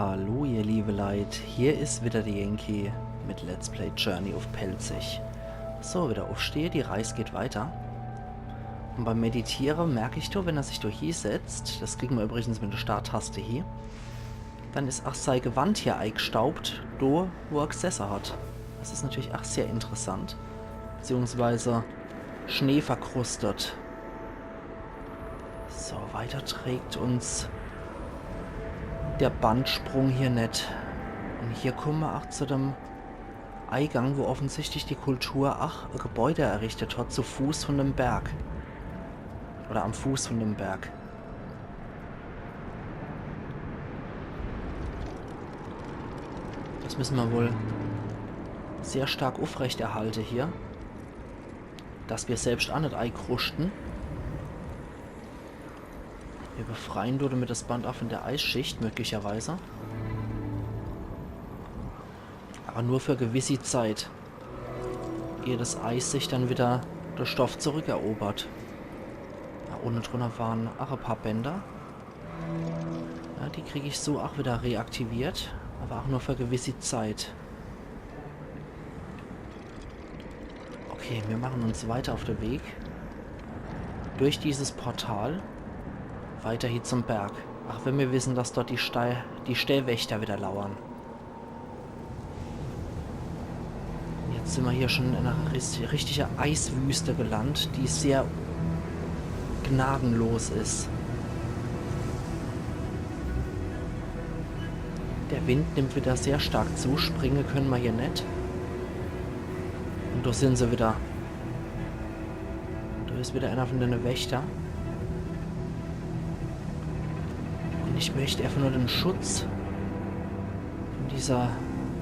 Hallo ihr liebe Leid, hier ist wieder der Yankee mit Let's Play Journey of Pelzig. So, wieder aufstehe, die Reise geht weiter. Und beim Meditieren merke ich doch, wenn er sich durch hier setzt, das kriegen wir übrigens mit der Starttaste hier, dann ist auch sein Gewand hier eingestaubt, da wo er gesessen hat. Das ist natürlich auch sehr interessant. Beziehungsweise Schnee verkrustet. So, weiter trägt uns der Bandsprung hier nicht. Und hier kommen wir auch zu dem Eingang, wo offensichtlich die Kultur ein Gebäude errichtet hat, zu Fuß von dem Berg. Oder am Fuß von dem Berg. Das müssen wir wohl sehr stark aufrechterhalten hier. Dass wir selbst auch nicht einkrusten. Wir befreien damit das Band auch von der Eisschicht, möglicherweise. Aber nur für gewisse Zeit. Ehe das Eis sich dann wieder der Stoff zurückerobert. Da unten drunter waren auch ein paar Bänder. Ja, die kriege ich so auch wieder reaktiviert. Aber auch nur für gewisse Zeit. Okay, wir machen uns weiter auf den Weg. Durch dieses Portal. Weiter hier zum Berg. Ach, wenn wir wissen, dass dort die Stellwächter wieder lauern. Jetzt sind wir hier schon in einer richtigen Eiswüste gelandet, die sehr gnadenlos ist. Der Wind nimmt wieder sehr stark zu. Springen können wir hier nicht. Und da sind sie wieder. Da ist wieder einer von den Wächter. Ich möchte einfach nur den Schutz von dieser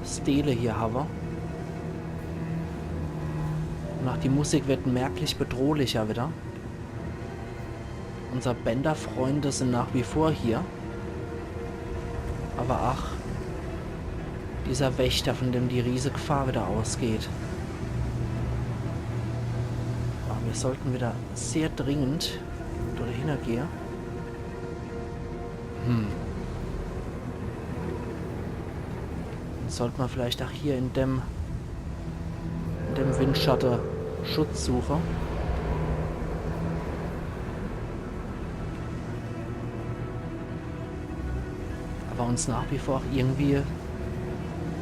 Stele hier haben. Und auch die Musik wird merklich bedrohlicher wieder. Unsere Bänderfreunde sind nach wie vor hier. Aber ach, dieser Wächter, von dem die riesige Gefahr wieder ausgeht. Aber wir sollten wieder sehr dringend dahin gehen. Sollte man vielleicht auch hier in dem Windschatten Schutz suchen. Aber uns nach wie vor auch irgendwie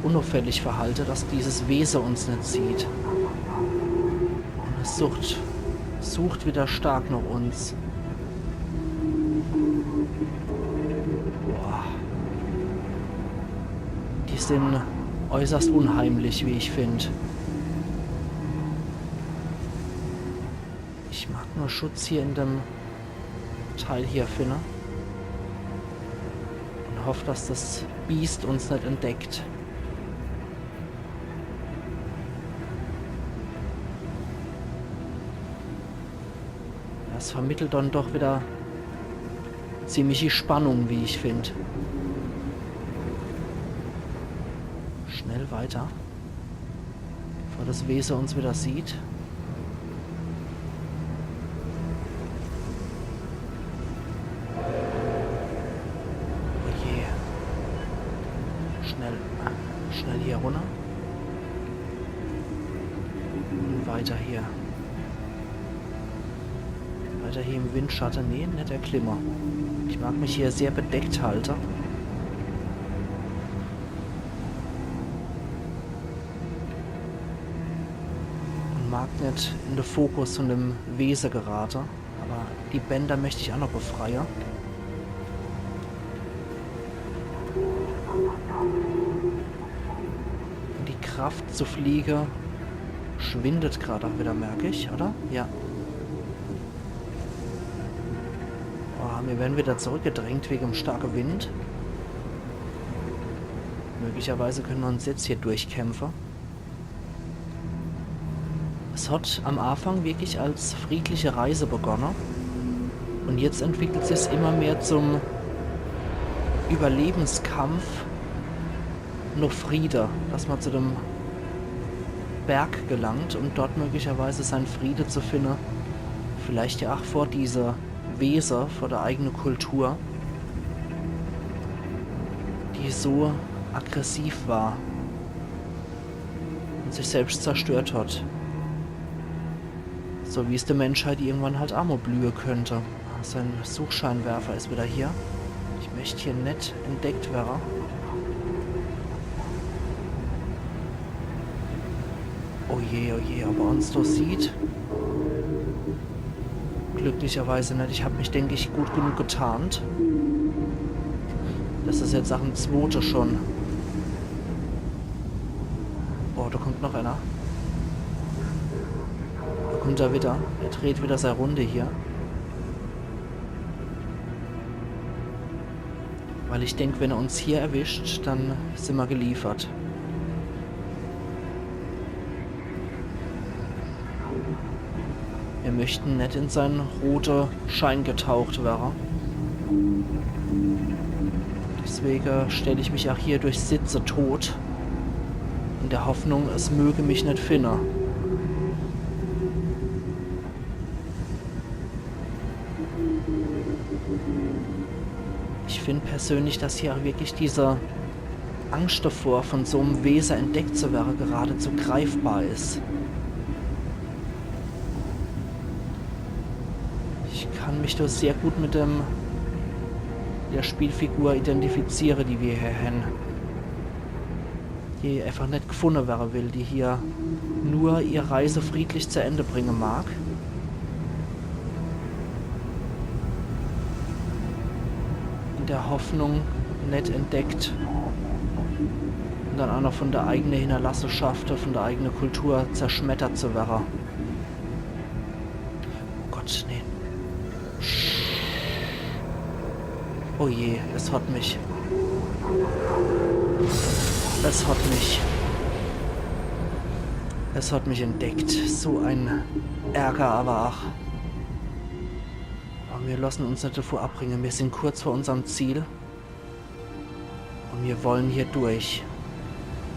unauffällig verhalten, dass dieses Wesen uns nicht sieht. Und es sucht wieder stark nach uns. Die sind äußerst unheimlich, wie ich finde. Ich mag nur Schutz hier in dem Teil hier finden. Und hoffe, dass das Biest uns nicht entdeckt. Das vermittelt dann doch wieder ziemliche Spannung, wie ich finde. Schnell weiter, bevor das Wesen uns wieder sieht. Oh je. Schnell hier runter. Und weiter hier. Weiter hier im Windschatten. Nee, nicht der Klimmer. Ich mag mich hier sehr bedeckt halten. Mag nicht in den Fokus von dem Wesen geraten, aber die Bänder möchte ich auch noch befreien. Und die Kraft zu fliegen schwindet gerade auch wieder, merke ich, oder? Ja. Oh, wir werden wieder zurückgedrängt wegen dem starken Wind. Möglicherweise können wir uns jetzt hier durchkämpfen. Es hat am Anfang wirklich als friedliche Reise begonnen und jetzt entwickelt es sich immer mehr zum Überlebenskampf noch Friede, dass man zu dem Berg gelangt und dort möglicherweise sein Friede zu finden, vielleicht ja auch vor dieser Wesen, vor der eigenen Kultur, die die so aggressiv war und sich selbst zerstört hat. So wie es der Menschheit irgendwann halt Amor blühen könnte. Sein Suchscheinwerfer ist wieder hier. Ich möchte hier nicht entdeckt werden. Oh je, ob er uns doch sieht. Glücklicherweise nicht. Ich habe mich, denke ich, gut genug getarnt. Das ist jetzt Sachen zweite schon. Oh, da kommt noch einer. Da kommt er wieder. Er dreht wieder seine Runde hier. Weil ich denke, wenn er uns hier erwischt, dann sind wir geliefert. Wir möchten nicht in seinen roten Schein getaucht werden. Deswegen stelle ich mich auch hier durch Sitze tot. In der Hoffnung, es möge mich nicht finden. Ich finde persönlich, dass hier auch wirklich diese Angst davor, von so einem Wesen entdeckt zu werden, geradezu greifbar ist. Ich kann mich da sehr gut mit der Spielfigur identifizieren, die wir hier haben. Die einfach nicht gefunden werden will, die hier nur ihre Reise friedlich zu Ende bringen mag. In der Hoffnung, nicht entdeckt und dann auch noch von der eigenen Hinterlassenschaft, von der eigenen Kultur zerschmettert zu werden. Oh Gott, nee. Oh je, es hat mich. Es hat mich. Es hat mich entdeckt. So ein Ärger, aber ach. Aber wir lassen uns nicht davor abbringen. Wir sind kurz vor unserem Ziel. Und wir wollen hier durch.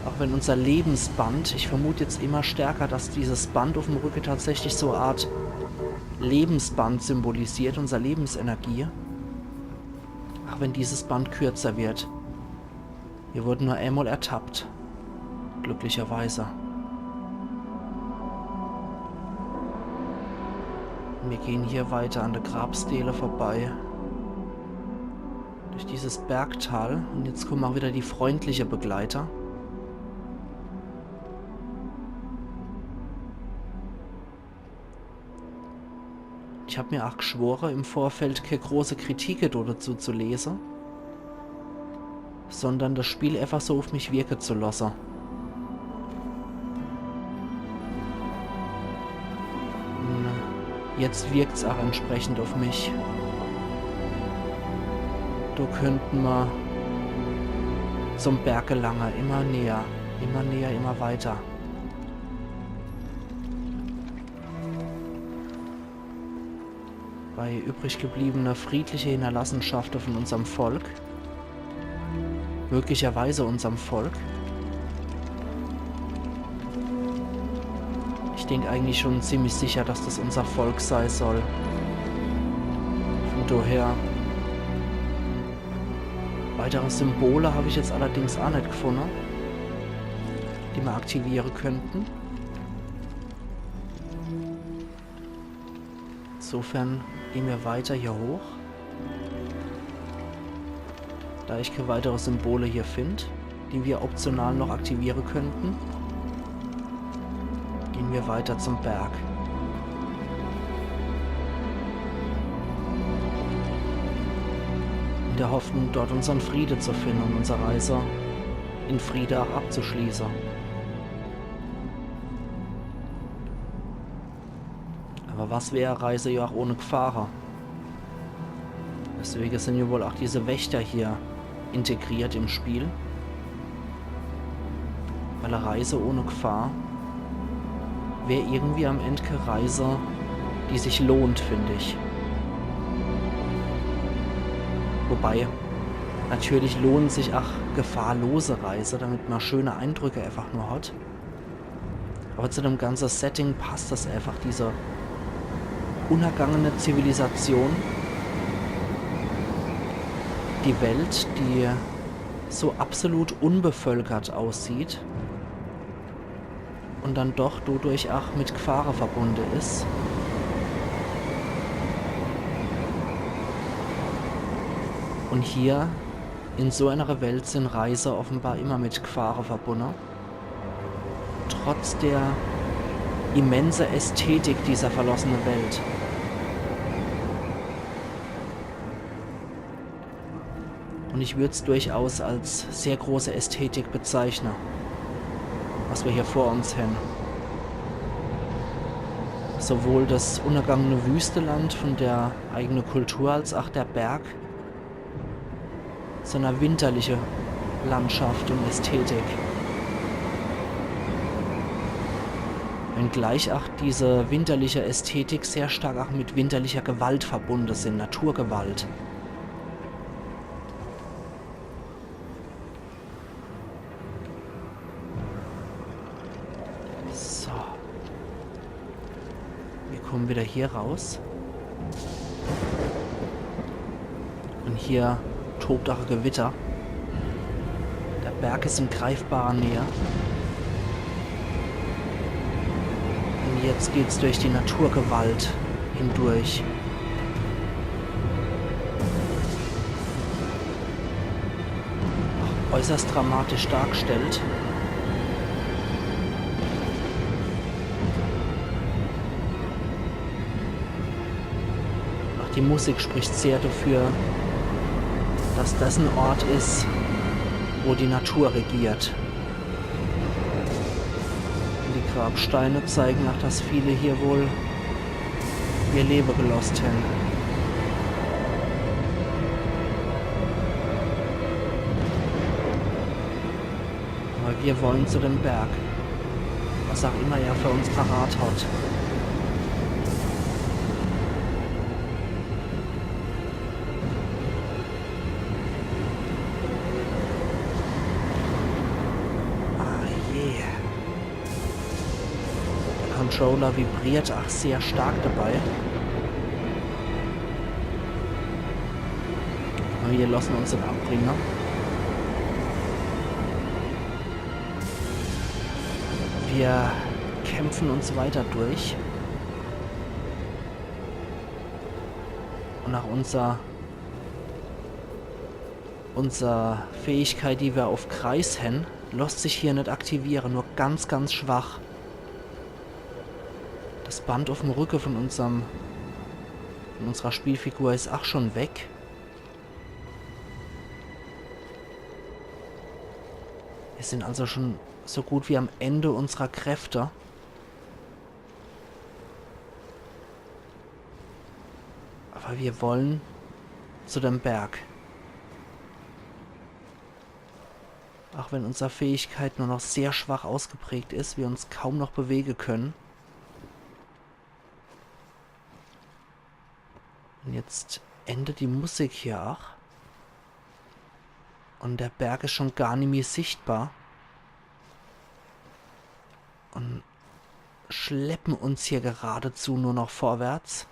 Auch wenn unser Lebensband, ich vermute jetzt immer stärker, dass dieses Band auf dem Rücken tatsächlich so eine Art Lebensband symbolisiert, unsere Lebensenergie. Auch wenn dieses Band kürzer wird. Wir wurden nur einmal ertappt. Glücklicherweise. Wir gehen hier weiter an der Grabstele vorbei. Durch dieses Bergtal. Und jetzt kommen auch wieder die freundlichen Begleiter. Ich habe mir auch geschworen, im Vorfeld keine große Kritik dazu zu lesen, sondern das Spiel einfach so auf mich wirken zu lassen. Und jetzt wirkt es auch entsprechend auf mich. Da könnten wir zum Berg gelangen, immer näher, immer weiter. Bei übrig gebliebener friedlicher Hinterlassenschaft von unserem Volk, möglicherweise unserem Volk. Ich denke eigentlich schon ziemlich sicher, dass das unser Volk sein soll. Von daher. Weitere Symbole habe ich jetzt allerdings auch nicht gefunden, die wir aktivieren könnten. Insofern gehen wir weiter hier hoch. Da ich keine weiteren Symbole hier finde, die wir optional noch aktivieren könnten, gehen wir weiter zum Berg. In der Hoffnung, dort unseren Friede zu finden und unsere Reise in Friede auch abzuschließen. Aber was wäre eine Reise ja auch ohne Gefahr? Deswegen sind ja wohl auch diese Wächter hier integriert im Spiel. Weil eine Reise ohne Gefahr wäre irgendwie am Ende keine Reise, die sich lohnt, finde ich. Wobei, natürlich lohnen sich auch gefahrlose Reise, damit man schöne Eindrücke einfach nur hat. Aber zu dem ganzen Setting passt das einfach, diese unergangene Zivilisation. Die Welt, die so absolut unbevölkert aussieht und dann doch dadurch auch mit Gefahren verbunden ist. Und hier in so einer Welt sind Reise offenbar immer mit Gefahren verbunden. Trotz der immense Ästhetik dieser verlassenen Welt. Und ich würde es durchaus als sehr große Ästhetik bezeichnen, was wir hier vor uns haben. Sowohl das untergangene Wüsteland von der eigenen Kultur als auch der Berg, so eine winterliche Landschaft und Ästhetik. Wenngleich auch diese winterliche Ästhetik sehr stark auch mit winterlicher Gewalt verbunden sind, Naturgewalt. So. Wir kommen wieder hier raus. Und hier tobt auch ein Gewitter. Der Berg ist in greifbarer Nähe. Und jetzt geht's durch die Naturgewalt hindurch. Auch äußerst dramatisch dargestellt. Auch die Musik spricht sehr dafür, dass das ein Ort ist, wo die Natur regiert. Die Grabsteine zeigen auch, dass viele hier wohl ihr Leben gelost haben. Aber wir wollen zu dem Berg, was auch immer er für uns parat hat. Der Controller vibriert auch sehr stark dabei. Aber wir lassen uns den Abbringer. Wir kämpfen uns weiter durch. Und nach unserer Fähigkeit, die wir auf Kreis haben, lässt sich hier nicht aktivieren, nur ganz, ganz schwach. Das Band auf dem Rücken von unserer Spielfigur ist auch schon weg. Wir sind also schon so gut wie am Ende unserer Kräfte. Aber wir wollen zu dem Berg. Auch wenn unsere Fähigkeit nur noch sehr schwach ausgeprägt ist, wir uns kaum noch bewegen können. Und jetzt endet die Musik hier auch. Und der Berg ist schon gar nicht mehr sichtbar. Und schleppen uns hier geradezu nur noch vorwärts.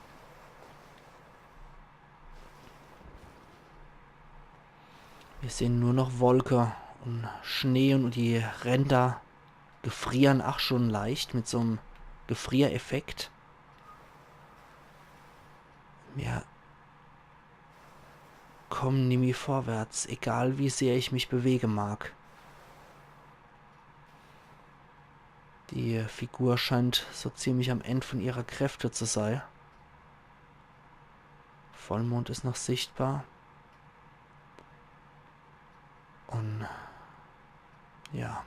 Wir sehen nur noch Wolke und Schnee und die Ränder gefrieren auch schon leicht mit so einem Gefriereffekt. Wir kommen nie mehr vorwärts, egal wie sehr ich mich bewegen mag. Die Figur scheint so ziemlich am Ende von ihrer Kräfte zu sein. Vollmond ist noch sichtbar. Und ja,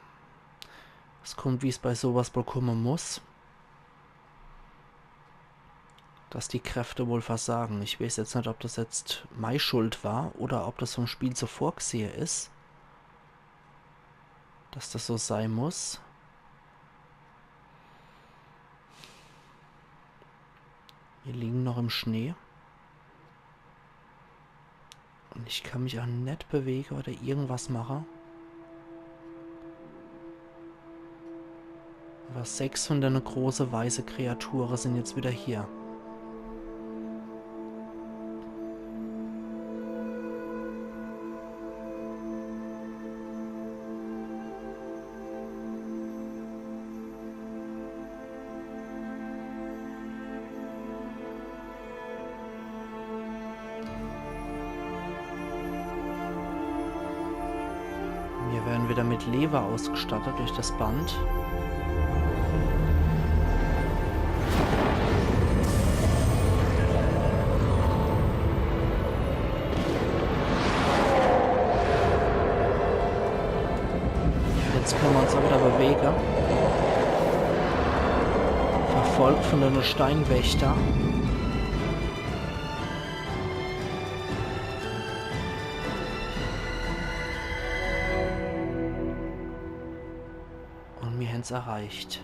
es kommt, wie es bei sowas wohl kommen muss. Dass die Kräfte wohl versagen. Ich weiß jetzt nicht, ob das jetzt meine Schuld war oder ob das vom Spiel so vorgesehen ist. Dass das so sein muss. Wir liegen noch im Schnee. Und ich kann mich auch nicht bewegen oder irgendwas machen. Aber 6 von den großen weiße Kreaturen sind jetzt wieder hier. Wir werden wieder mit Leber ausgestattet durch das Band. Jetzt können wir uns auch wieder bewegen. Verfolgt von den Steinwächter. Und wir haben es erreicht.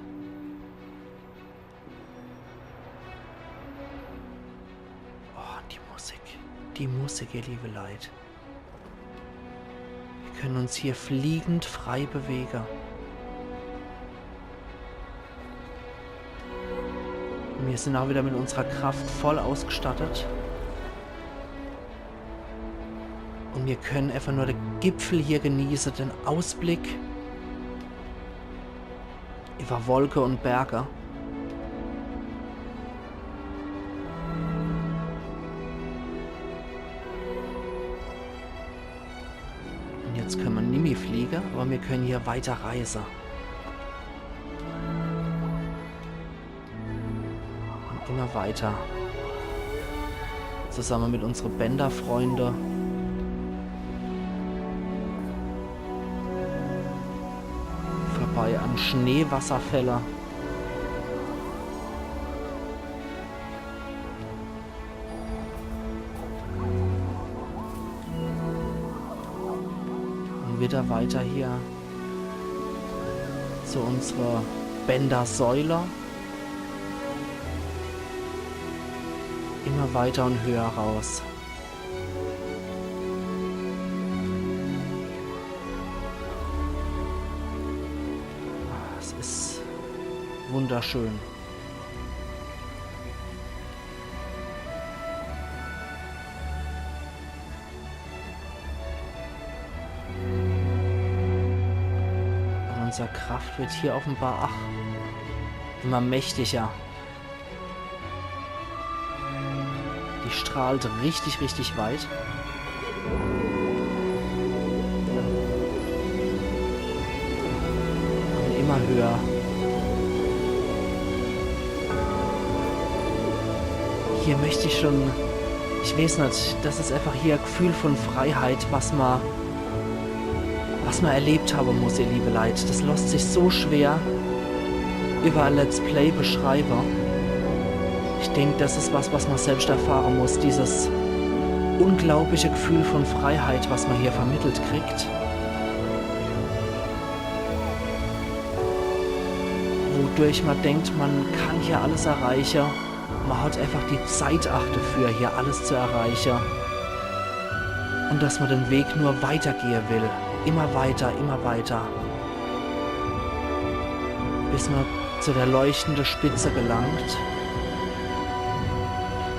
Oh, die Musik. Die Musik, ihr liebe Leute. Wir können uns hier fliegend frei bewegen. Wir sind auch wieder mit unserer Kraft voll ausgestattet. Und wir können einfach nur den Gipfel hier genießen, den Ausblick über Wolke und Berge. Und jetzt können wir nicht mehr fliegen, aber wir können hier weiter reisen. Immer weiter. Zusammen mit unseren Bänderfreunden. Vorbei an Schneewasserfälle. Und wieder weiter hier zu unserer Bändersäule. Immer weiter und höher raus. Es ist wunderschön. Und unsere Kraft wird hier offenbar immer mächtiger. Die strahlt richtig, richtig weit. Und immer höher. Hier möchte ich schon, ich weiß nicht, das ist einfach hier ein Gefühl von Freiheit, was man erlebt haben muss, ihr liebe Leute. Das lässt sich so schwer über ein Let's Play beschreiben. Ich denke, das ist was man selbst erfahren muss. Dieses unglaubliche Gefühl von Freiheit, was man hier vermittelt kriegt. Wodurch man denkt, man kann hier alles erreichen. Man hat einfach die Zeit auch dafür, hier alles zu erreichen. Und dass man den Weg nur weitergehen will. Immer weiter, immer weiter. Bis man zu der leuchtenden Spitze gelangt,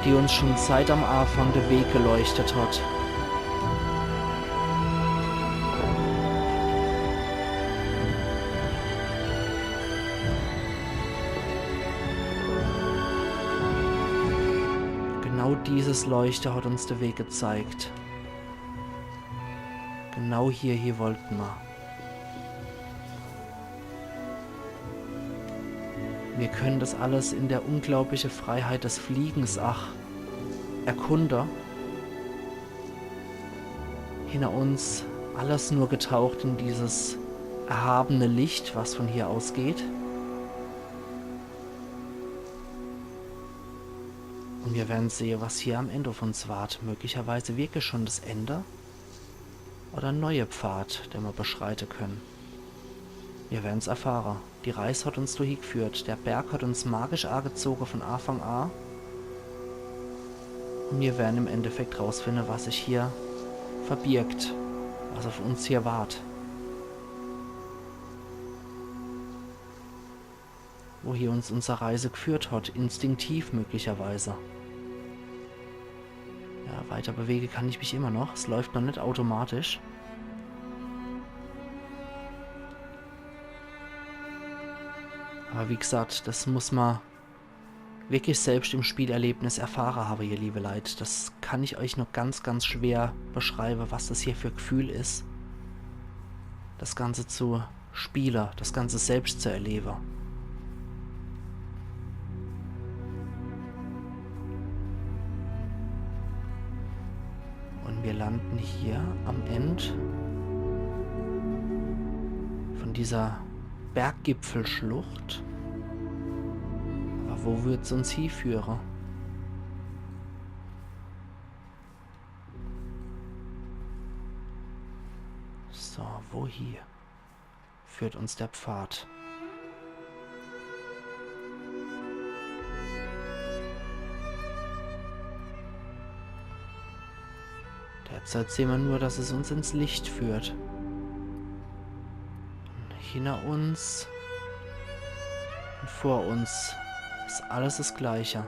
die uns schon seit am Anfang den Weg geleuchtet hat. Genau dieses Leuchten hat uns den Weg gezeigt. Genau hier wollten wir. Wir können das alles in der unglaublichen Freiheit des Fliegens erkunden. Hinter uns alles nur getaucht in dieses erhabene Licht, was von hier ausgeht. Und wir werden sehen, was hier am Ende auf uns wartet. Möglicherweise wirklich schon das Ende oder ein neuer Pfad, den wir beschreiten können. Wir werden es erfahren. Die Reise hat uns dahin geführt. Der Berg hat uns magisch angezogen von Anfang an. Und wir werden im Endeffekt rausfinden, was sich hier verbirgt. Was auf uns hier wartet. Wo hier uns unsere Reise geführt hat. Instinktiv möglicherweise. Ja, weiter bewegen kann ich mich immer noch. Es läuft noch nicht automatisch. Aber wie gesagt, das muss man wirklich selbst im Spielerlebnis erfahren haben, ihr liebe Leute. Das kann ich euch noch ganz, ganz schwer beschreiben, was das hier für Gefühl ist. das Ganze zu spielen, das Ganze selbst zu erleben. Und wir landen hier am Ende von dieser Berggipfelschlucht. Aber wo wird es uns hinführen? So, wo hier führt uns der Pfad? Derzeit sehen wir nur, dass es uns ins Licht führt. Und hinter uns und vor uns ist alles das Gleiche.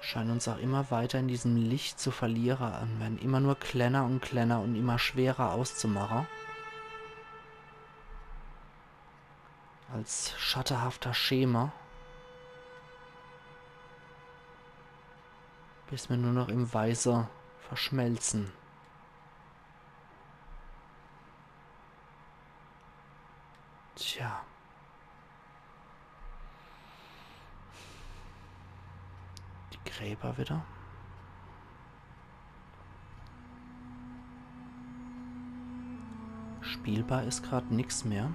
Scheinen uns auch immer weiter in diesem Licht zu verlieren und werden immer nur kleiner und immer schwerer auszumachen. Als schattenhafter Schema. Bis wir nur noch im Weiße verschmelzen. Tja. Die Gräber wieder. Spielbar ist gerade nichts mehr.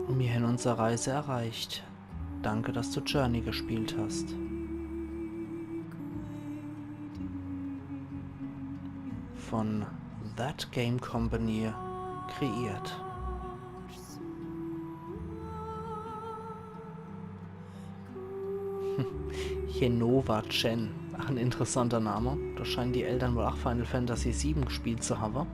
Und wir haben unsere Reise erreicht. Danke, dass du Journey gespielt hast. Von That Game Company kreiert. Jenova Chen. Ach, ein interessanter Name. Da scheinen die Eltern wohl auch Final Fantasy VII gespielt zu haben.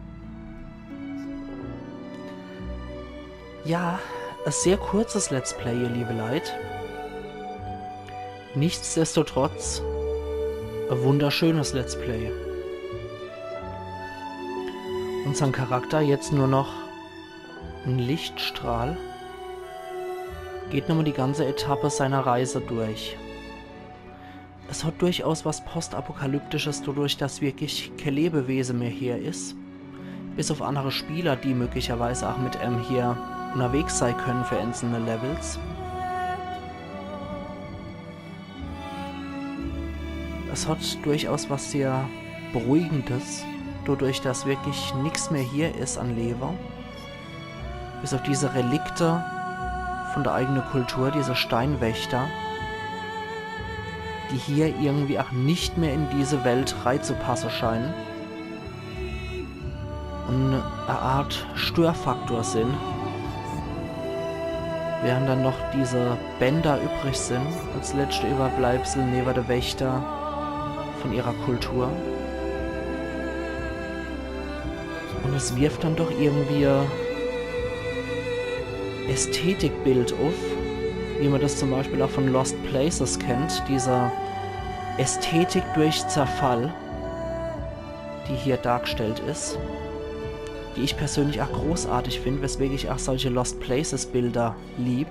Ja, ein sehr kurzes Let's Play, ihr liebe Leute. Nichtsdestotrotz ein wunderschönes Let's Play. Unseren Charakter jetzt nur noch ein Lichtstrahl. Geht nochmal die ganze Etappe seiner Reise durch. Es hat durchaus was Postapokalyptisches, dadurch, dass wirklich kein Lebewesen mehr hier ist. Bis auf andere Spieler, die möglicherweise auch mit hier unterwegs sein können für einzelne Levels. Es hat durchaus was sehr Beruhigendes, dadurch, dass wirklich nichts mehr hier ist an Leben. Bis auf diese Relikte von der eigenen Kultur, diese Steinwächter, die hier irgendwie auch nicht mehr in diese Welt reinzupassen scheinen. Und eine Art Störfaktor sind. Während dann noch diese Bänder übrig sind, als letzte Überbleibsel neben der Wächter von ihrer Kultur. Und es wirft dann doch irgendwie ein Ästhetikbild auf, wie man das zum Beispiel auch von Lost Places kennt, dieser Ästhetik durch Zerfall, die hier dargestellt ist, die ich persönlich auch großartig finde, weswegen ich auch solche Lost Places Bilder lieb.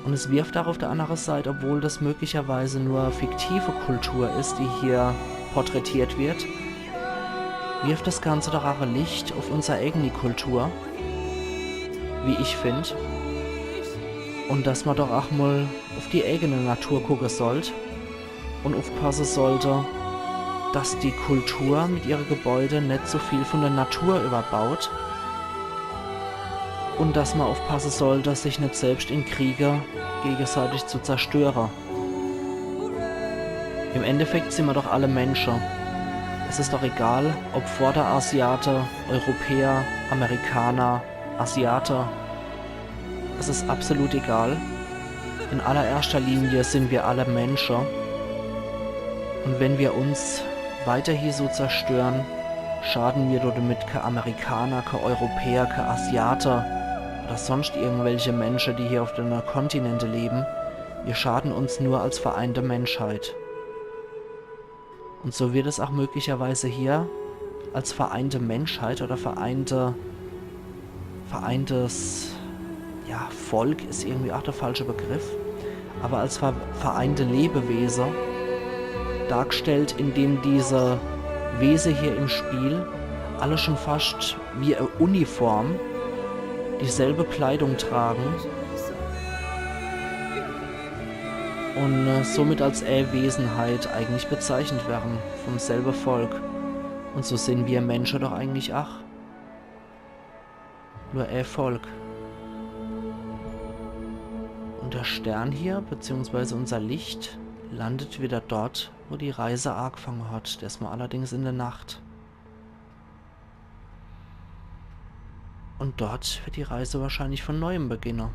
Und es wirft auch auf der anderen Seite, obwohl das möglicherweise nur fiktive Kultur ist, die hier porträtiert wird, wirft das Ganze doch auch ein Licht auf unsere eigene Kultur, wie ich finde. Und dass man doch auch mal auf die eigene Natur gucken sollte und aufpassen sollte, dass die Kultur mit ihren Gebäuden nicht so viel von der Natur überbaut und dass man aufpassen sollte, sich nicht selbst in Kriege gegenseitig zu zerstören. Im Endeffekt sind wir doch alle Menschen. Es ist doch egal, ob Vorderasiate, Europäer, Amerikaner, Asiate. Es ist absolut egal. In allererster Linie sind wir alle Menschen. Und wenn wir uns weiter hier so zerstören, schaden wir damit kein Amerikaner, kein Europäer, kein Asiater oder sonst irgendwelche Menschen, die hier auf den Kontinente leben. Wir schaden uns nur als vereinte Menschheit. Und so wird es auch möglicherweise hier als vereinte Menschheit oder vereintes, ja, Volk ist irgendwie auch der falsche Begriff, aber als vereinte Lebewesen dargestellt, indem diese Wesen hier im Spiel alle schon fast wie eine Uniform dieselbe Kleidung tragen und somit als Wesenheit eigentlich bezeichnet werden vom selben Volk. Und so sind wir Menschen doch eigentlich auch nur Volk. Und der Stern hier, beziehungsweise unser Licht, landet wieder dort, wo die Reise angefangen hat. Diesmal allerdings in der Nacht. Und dort wird die Reise wahrscheinlich von neuem beginnen.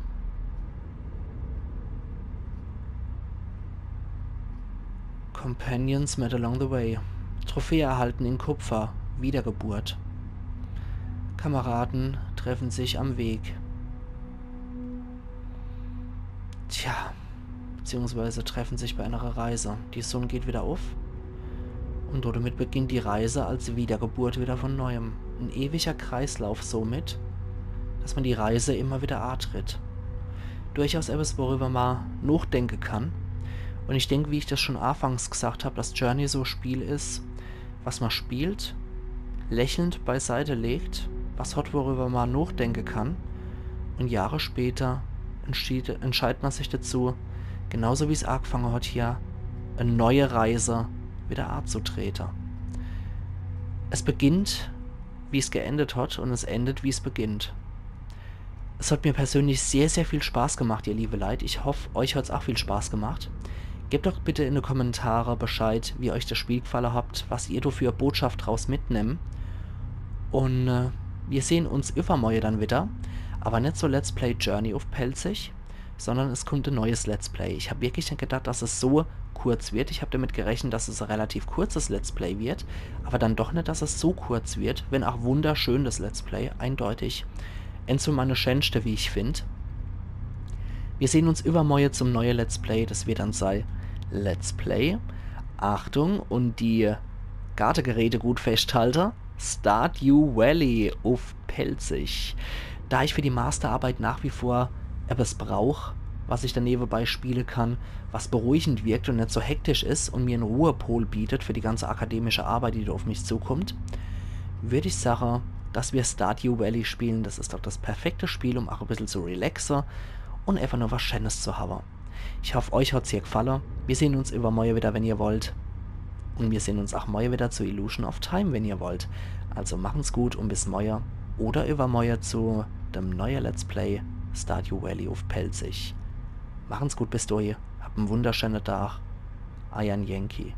Companions met along the way. Trophäe erhalten in Kupfer. Wiedergeburt. Kameraden treffen sich am Weg. Tja, beziehungsweise treffen sich bei einer Reise. Die Sonne geht wieder auf und damit beginnt die Reise als Wiedergeburt wieder von Neuem. Ein ewiger Kreislauf somit, dass man die Reise immer wieder antritt. Durchaus etwas, worüber man nachdenken kann. Und ich denke, wie ich das schon anfangs gesagt habe, dass Journey so ein Spiel ist, was man spielt, lächelnd beiseite legt, was hat, worüber man nachdenken kann, und Jahre später entscheidet man sich dazu, genauso wie es angefangen hat, hier eine neue Reise wieder anzutreten. Es beginnt, wie es geendet hat, und es endet, wie es beginnt. Es hat mir persönlich sehr, sehr viel Spaß gemacht, ihr liebe Leute. Ich hoffe, euch hat es auch viel Spaß gemacht. Gebt doch bitte in die Kommentare Bescheid, wie euch das Spiel gefallen habt, was ihr dafür Botschaft draus mitnehmt. Und wir sehen uns übermorgen dann wieder. Aber nicht so Let's Play Journey of Pelzig, sondern es kommt ein neues Let's Play. Ich habe wirklich nicht gedacht, dass es so kurz wird. Ich habe damit gerechnet, dass es ein relativ kurzes Let's Play wird, aber dann doch nicht, dass es so kurz wird, wenn auch wunderschön das Let's Play, eindeutig. Enzo meine schönste, wie ich finde. Wir sehen uns übermorgen zum neuen Let's Play, das wird dann sein Let's Play. Achtung, und die Gartengeräte gut festhalte. Stardew Valley auf Pelzig. Da ich für die Masterarbeit nach wie vor etwas brauche, was ich dann nebenbei spielen kann, was beruhigend wirkt und nicht so hektisch ist und mir einen Ruhepol bietet für die ganze akademische Arbeit, die da auf mich zukommt, würde ich sagen, dass wir Stardew Valley spielen. Das ist doch das perfekte Spiel, um auch ein bisschen zu relaxen und einfach nur was Schönes zu haben. Ich hoffe, euch hat es hier gefallen. Wir sehen uns übermorgen wieder, wenn ihr wollt. Und wir sehen uns auch morgen wieder zu Illusion of Time, wenn ihr wollt. Also machen's gut und bis morgen. Oder übermorgen zu dem neuen Let's Play Stardew Valley auf Pelzig. Machen's gut bis dahin. Habt einen wunderschönen Tag. Iron Yankee.